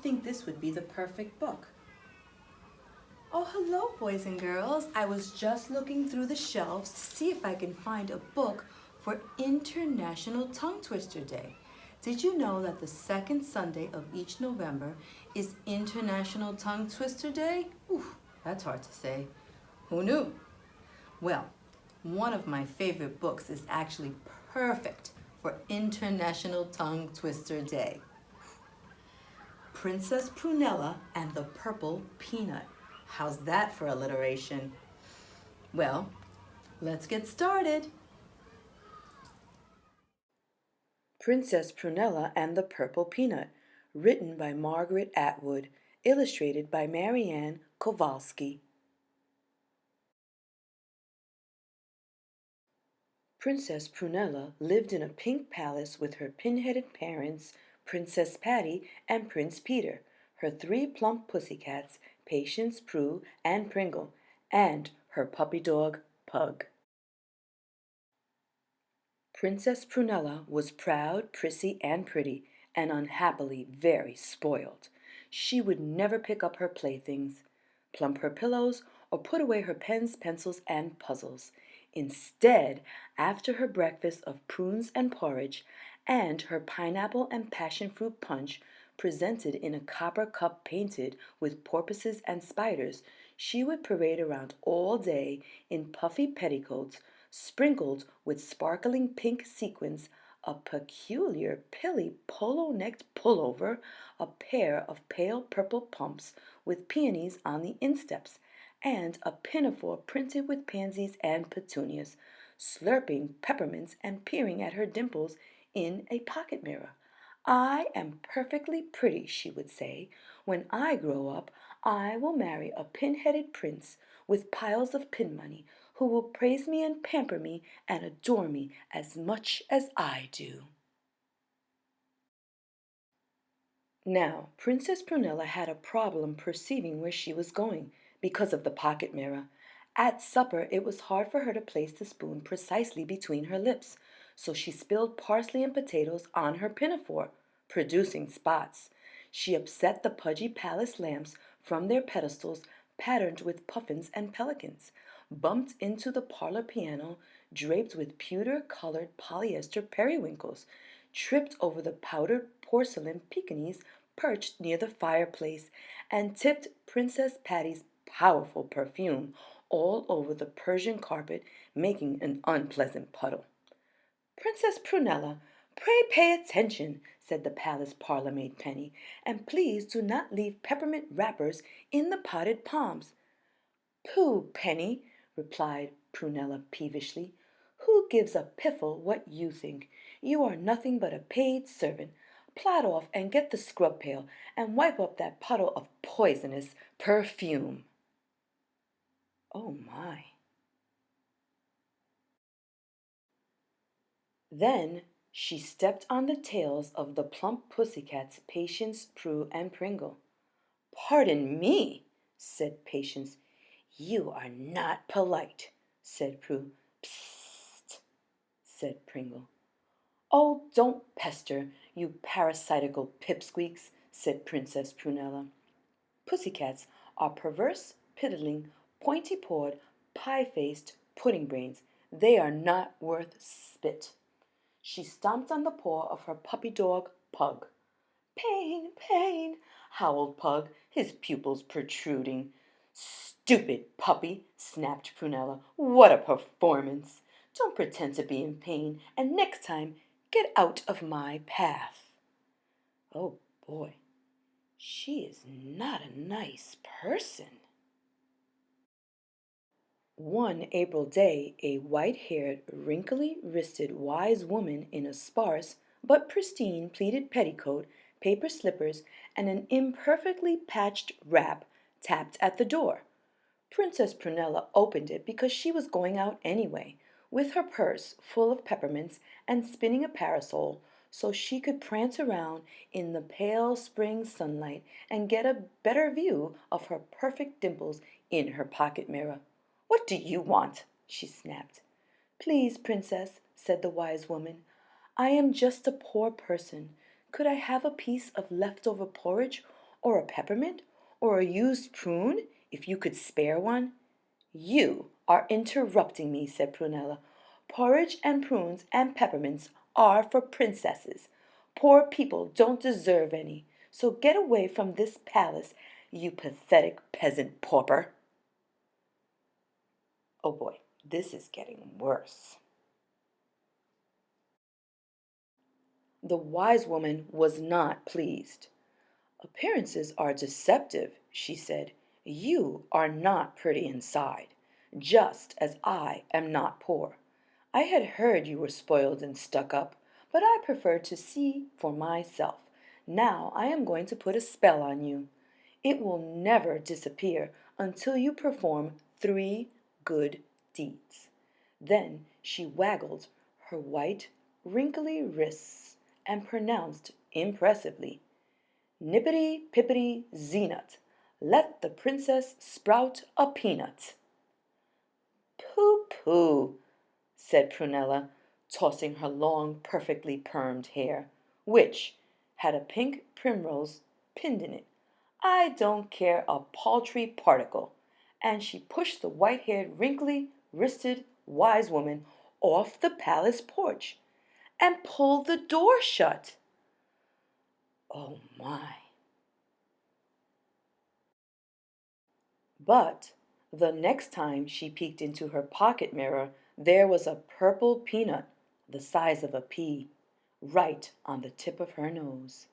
think this would be the perfect book. Oh, hello, boys and girls. I was just looking through the shelves to see if I can find a book for International Tongue Twister Day. Did you know that the second Sunday of each November is International Tongue Twister Day? Ooh, that's hard to say. Who knew? Well, one of my favorite books is actually perfect for International Tongue Twister Day. Princess Prunella and the Purple Peanut. How's that for alliteration? Well, let's get started. Princess Prunella and the Purple Peanut, written by Margaret Atwood, illustrated by Marianne Kowalski. Princess Prunella lived in a pink palace with her pin-headed parents, Princess Patty and Prince Peter, her three plump pussycats, Patience, Prue, and Pringle, and her puppy dog, Pug. Princess Prunella was proud, prissy, and pretty, and unhappily very spoiled. She would never pick up her playthings, plump her pillows, or put away her pens, pencils, and puzzles. Instead, after her breakfast of prunes and porridge, and her pineapple and passion fruit punch, presented in a copper cup painted with porpoises and spiders, she would parade around all day in puffy petticoats, sprinkled with sparkling pink sequins, a peculiar pilly polo-necked pullover, a pair of pale purple pumps with peonies on the insteps, and a pinafore printed with pansies and petunias, slurping peppermints and peering at her dimples in a pocket mirror. I am perfectly pretty, she would say. When I grow up, I will marry a pin-headed prince with piles of pin money who will praise me and pamper me and adore me as much as I do. Now, Princess Prunella had a problem perceiving where she was going because of the pocket mirror. At supper, it was hard for her to place the spoon precisely between her lips, so she spilled parsley and potatoes on her pinafore, producing spots. She upset the pudgy palace lamps from their pedestals patterned with puffins and pelicans, bumped into the parlor piano draped with pewter-colored polyester periwinkles, tripped over the powdered porcelain Pekingese perched near the fireplace, and tipped Princess Patty's powerful perfume all over the Persian carpet, making an unpleasant puddle. Princess Prunella, pray pay attention, said the palace parlour-maid Penny, and please do not leave peppermint wrappers in the potted palms. Pooh, Penny, replied Prunella peevishly. Who gives a piffle what you think? You are nothing but a paid servant. Plod off and get the scrub pail and wipe up that puddle of poisonous perfume. Oh my. Then she stepped on the tails of the plump pussycats Patience, Prue, and Pringle. Pardon me, said Patience. You are not polite, said Prue. Psst, said Pringle. Oh, don't pester, you parasitical pipsqueaks, said Princess Prunella. Pussycats are perverse, piddling, pointy-pawed, pie-faced pudding brains. They are not worth spit. She stomped on the paw of her puppy dog, Pug. Pain, pain, howled Pug, his pupils protruding. Stupid puppy, snapped Prunella. What a performance! Don't pretend to be in pain, and next time, get out of my path. Oh boy, she is not a nice person. One April day, a white-haired, wrinkly-wristed wise woman in a sparse but pristine pleated petticoat, paper slippers, and an imperfectly patched wrap tapped at the door. Princess Prunella opened it because she was going out anyway, with her purse full of peppermints and spinning a parasol so she could prance around in the pale spring sunlight and get a better view of her perfect dimples in her pocket mirror. What do you want? She snapped. Please, Princess, said the wise woman, I am just a poor person. Could I have a piece of leftover porridge or a peppermint, or a used prune, if you could spare one?" "You are interrupting me," said Prunella. "Porridge and prunes and peppermints are for princesses. Poor people don't deserve any. So get away from this palace, you pathetic peasant pauper." Oh boy, this is getting worse. The wise woman was not pleased. "Appearances are deceptive," she said. "You are not pretty inside, just as I am not poor. I had heard you were spoiled and stuck up, but I preferred to see for myself. Now I am going to put a spell on you. It will never disappear until you perform 3 good deeds." Then she waggled her white, wrinkly wrists and pronounced impressively, "Nippity pippity zenut, let the princess sprout a peanut." "Pooh, pooh," said Prunella, tossing her long, perfectly permed hair, which had a pink primrose pinned in it. "I don't care a paltry particle." And she pushed the white-haired, wrinkly wristed wise woman off the palace porch and pulled the door shut. Oh my! But the next time she peeked into her pocket mirror, there was a purple peanut, the size of a pea, right on the tip of her nose.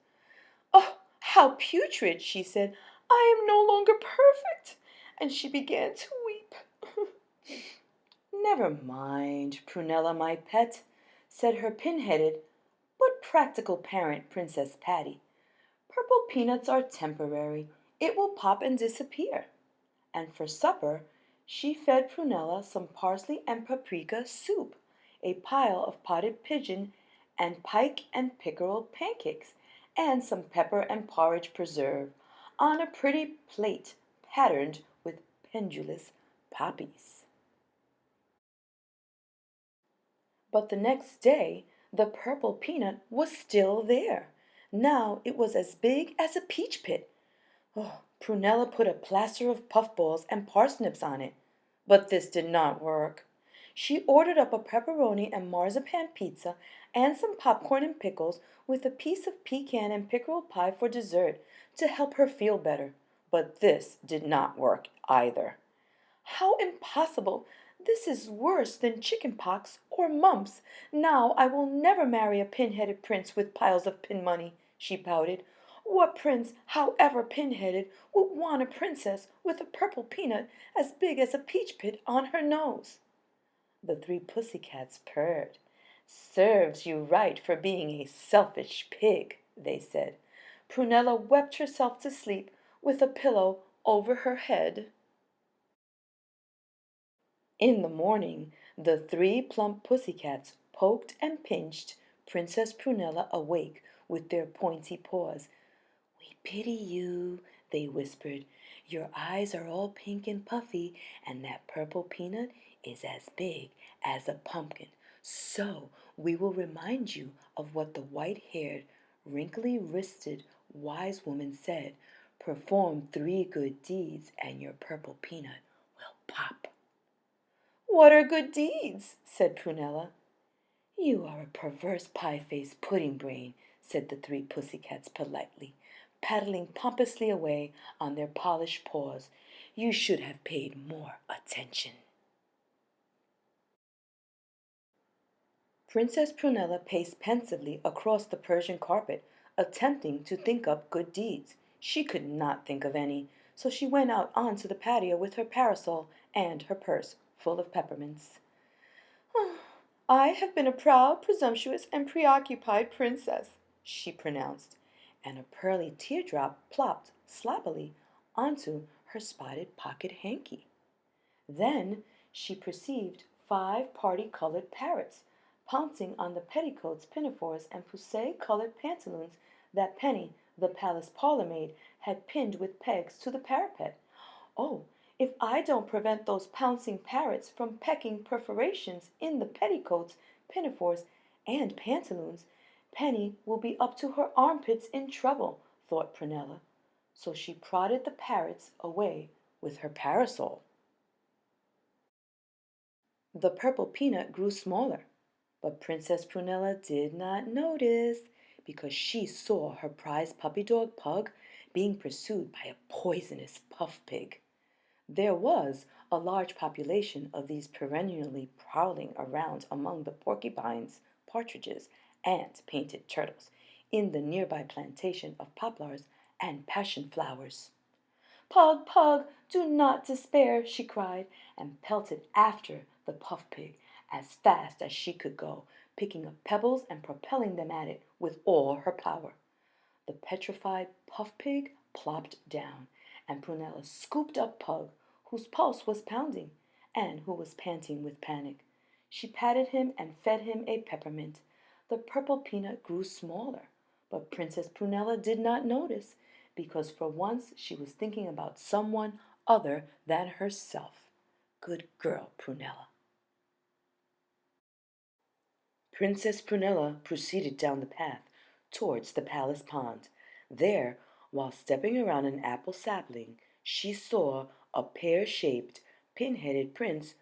"Oh, how putrid!" she said. "I am no longer perfect." And she began to weep. "Never mind, Prunella, my pet," said her pin-headed but practical parent, Princess Patty. "Purple peanuts are temporary. It will pop and disappear." And for supper she fed Prunella some parsley and paprika soup, a pile of potted pigeon and pike and pickerel pancakes, and some pepper and porridge preserve, on a pretty plate patterned with pendulous poppies. But the next day the purple peanut was still there. Now it was as big as a peach pit. Oh, Prunella put a plaster of puffballs and parsnips on it, but this did not work. She ordered up a pepperoni and marzipan pizza and some popcorn and pickles, with a piece of pecan and pickerel pie for dessert, to help her feel better, but this did not work either. "How impossible! This is worse than chicken pox or mumps. Now I will never marry a pin-headed prince with piles of pin money," she pouted. "What prince, however pin-headed, would want a princess with a purple peanut as big as a peach pit on her nose?" The 3 pussycats purred. "Serves you right for being a selfish pig," they said. Prunella wept herself to sleep with a pillow over her head. In the morning the 3 plump pussycats poked and pinched Princess Prunella awake with their pointy paws. "We pity you," they whispered. "Your eyes are all pink and puffy, and that purple peanut is as big as a pumpkin. So we will remind you of what the white-haired, wrinkly-wristed wise woman said. Perform 3 good deeds, and your purple peanut will pop." "What are good deeds?" said Prunella. "You are a perverse pie-faced pudding-brain," said the 3 pussycats politely, paddling pompously away on their polished paws. "You should have paid more attention." Princess Prunella paced pensively across the Persian carpet, attempting to think up good deeds. She could not think of any, so she went out onto the patio with her parasol and her purse full of peppermints. "I have been a proud, presumptuous, and preoccupied princess," she pronounced, and a pearly teardrop plopped sloppily onto her spotted pocket hanky. Then she perceived 5 party-colored parrots pouncing on the petticoats, pinafores, and pussy-colored pantaloons that Penny, the palace parlour-maid, had pinned with pegs to the parapet. "Oh, if I don't prevent those pouncing parrots from pecking perforations in the petticoats, pinafores, and pantaloons, Penny will be up to her armpits in trouble," thought Prunella. so she prodded the parrots away with her parasol. The purple peanut grew smaller, but Princess Prunella did not notice because she saw her prized puppy dog Pug being pursued by a poisonous puff pig. There was a large population of these perennially prowling around among the porcupines, partridges, and painted turtles in the nearby plantation of poplars and passion flowers. Pug, Pug, do not despair, she cried, and pelted after the puff pig as fast as she could go, picking up pebbles and propelling them at it with all her power. The petrified puff pig plopped down, and Prunella scooped up Pug, whose pulse was pounding, and who was panting with panic. She patted him and fed him a peppermint. The purple peanut grew smaller, but Princess Prunella did not notice, because for once she was thinking about someone other than herself. Good girl, Prunella. Princess Prunella proceeded down the path towards the palace pond. There, while stepping around an apple sapling, she saw a pear-shaped, pin-headed prince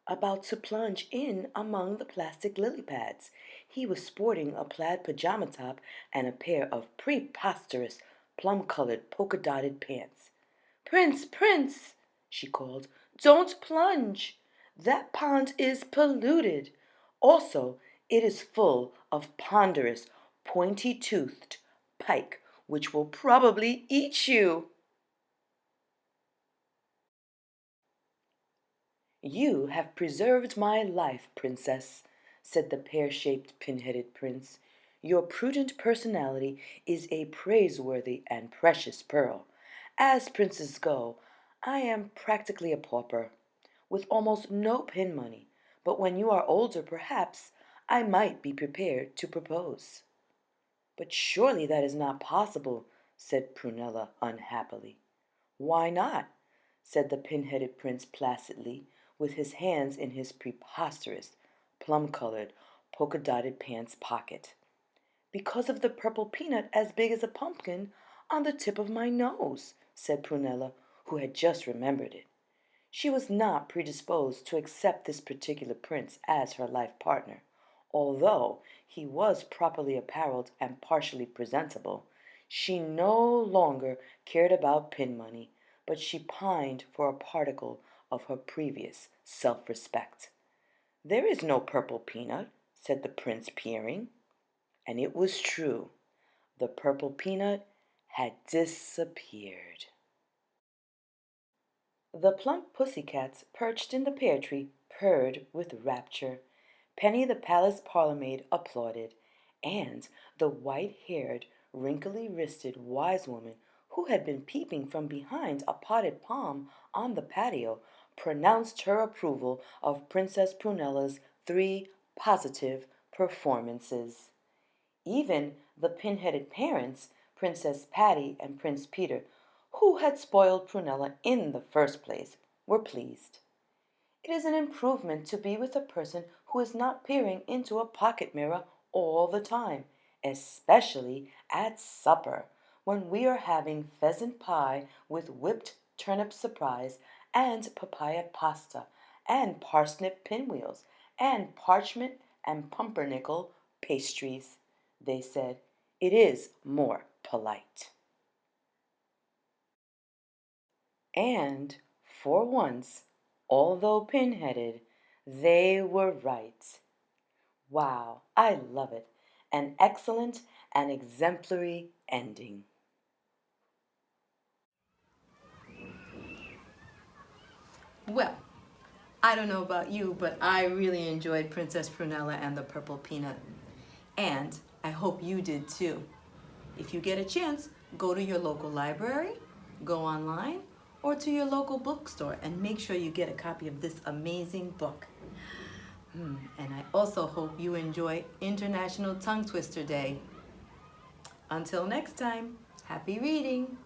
about to plunge in among the plastic lily pads. He was sporting a plaid pajama top and a pair of preposterous, plum-colored, polka-dotted pants. "Prince, Prince," she called, "don't plunge. That pond is polluted. Also, it is full of ponderous, pointy-toothed pike, which will probably eat you." "You have preserved my life, Princess," said the pear-shaped, pin-headed prince. "Your prudent personality is a praiseworthy and precious pearl. As princes go, I am practically a pauper, with almost no pin money, but when you are older, perhaps I might be prepared to propose." "But surely that is not possible," said Prunella unhappily. "Why not?" said the pin-headed prince placidly, with his hands in his preposterous, plum-colored, polka-dotted pants pocket. "Because of the purple peanut as big as a pumpkin on the tip of my nose," said Prunella, who had just remembered it. She was not predisposed to accept this particular prince as her life partner. Although he was properly apparelled and partially presentable, she no longer cared about pin money, but she pined for a particle of her previous self-respect. "There is no purple peanut," said the prince, peering. And it was true. The purple peanut had disappeared. The plump pussycats perched in the pear tree purred with rapture. Penny the palace parlour-maid applauded, and the white-haired, wrinkly-wristed wise woman who had been peeping from behind a potted palm on the patio pronounced her approval of Princess Prunella's 3 positive performances. Even the pin-headed parents, Princess Patty and Prince Peter, who had spoiled Prunella in the first place, were pleased. It is an improvement to be with a person who is not peering into a pocket mirror all the time, especially at supper, when we are having pheasant pie with whipped turnip surprise and papaya pasta and parsnip pinwheels and parchment and pumpernickel pastries, they said. It is more polite. And, for once, although pin-headed, they were right. Wow, I love it. An excellent and exemplary ending. Well, I don't know about you, but I really enjoyed Princess Prunella and the Purple Peanut. And I hope you did too. If you get a chance, go to your local library, go online, or to your local bookstore and make sure you get a copy of this amazing book. And I also hope you enjoy International Tongue Twister Day. Until next time, happy reading!